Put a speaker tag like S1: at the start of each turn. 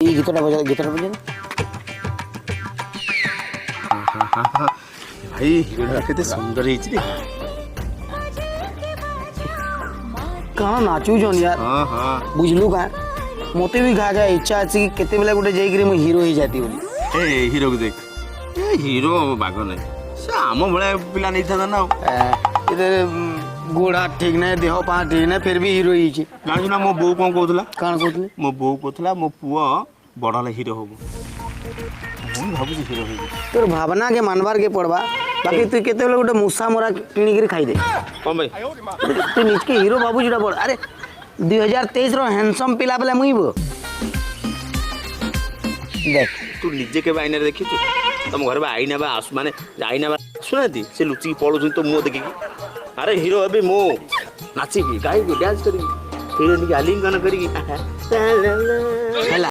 S1: এই গীতটা বজা
S2: ଭାଇ ହିରୋଟା କେତେ ସୁନ୍ଦର ହେଇଛି ରେ।
S1: କାଣା ନାଚୁଛନ୍ यार
S2: ହଁ ହଁ
S1: ବୁଝଲୁ କାଁ ମତେ ବି ଘା ଇଚ୍ଛା ଅଛି କି କେତେବେଳେ ଗୋଟେ ଯାଇକିରି ମୁଁ ହିରୋ ହେଇଯାତି ବୋଲି।
S2: ଏ ହିରୋକୁ ଦେଖ ଏ ହିରୋ ବାଗ ନାହିଁ ସେ ଆମ ଭଳିଆ ପିଲା ନେଇଥାନ୍ତା ନା ଆଉ।
S1: ଗୋଡ଼ ହାତ ଠିକ ନାହିଁ ଦେହ ପା ଠିକ ନାହିଁ ଫେର ବି ହିରୋ ହେଇଛି।
S2: ଜାଣିଛୁ ନା ମୋ ବୋଉ କ'ଣ କହୁଥିଲା
S1: କାଣା କହୁଥିଲେ?
S2: ମୋ ବୋଉ କହୁଥିଲା ମୋ ପୁଅ ବଡ଼ ହେଲେ ହିରୋ ହବ। ମୁଁ ଭାବୁଛି ହିରୋ ହେଇଯିବ।
S1: ତୋର ଭାବନା के मानवार के पड़वा बाकी तू केतेବେଳେ ଗୋଟେ ମୂଷା ମରା କିଣିକିରି ଖାଇଦେ।
S2: କ'ଣ ଭାଇ
S1: ତୁ ନିଜକେ ହିରୋ ଭାବୁ ଯୋଉଟା ବଡ଼ ଆରେ 2023 ର ହ୍ୟାଣ୍ଡସମ୍ ପିଲା ବେଲେ ମୁଇଁ ବୋ ଦେख
S2: ତୁ ନିଜେ କେବେ ଆଇନାରେ ଦେଖିଛୁ? ତମ ଘରେ ବା ଆଇନା ବା ଆସୁ ମାନେ ଆଇନା ବା ଆସୁନାହାନ୍ତି ସେ ଲୁଚିକି ପଳଉଛନ୍ତି ତ ମୁହଁ ଦେଖିକି। ଆରେ ହିରୋ ଏବେ ମୁଁ ନାଚିକି ଗାଇକି ଡ୍ୟାନ୍ସ କରିକି ହିରୋଇନକି ଆଲିଙ୍ଗନ କରିକି
S1: ହେଲା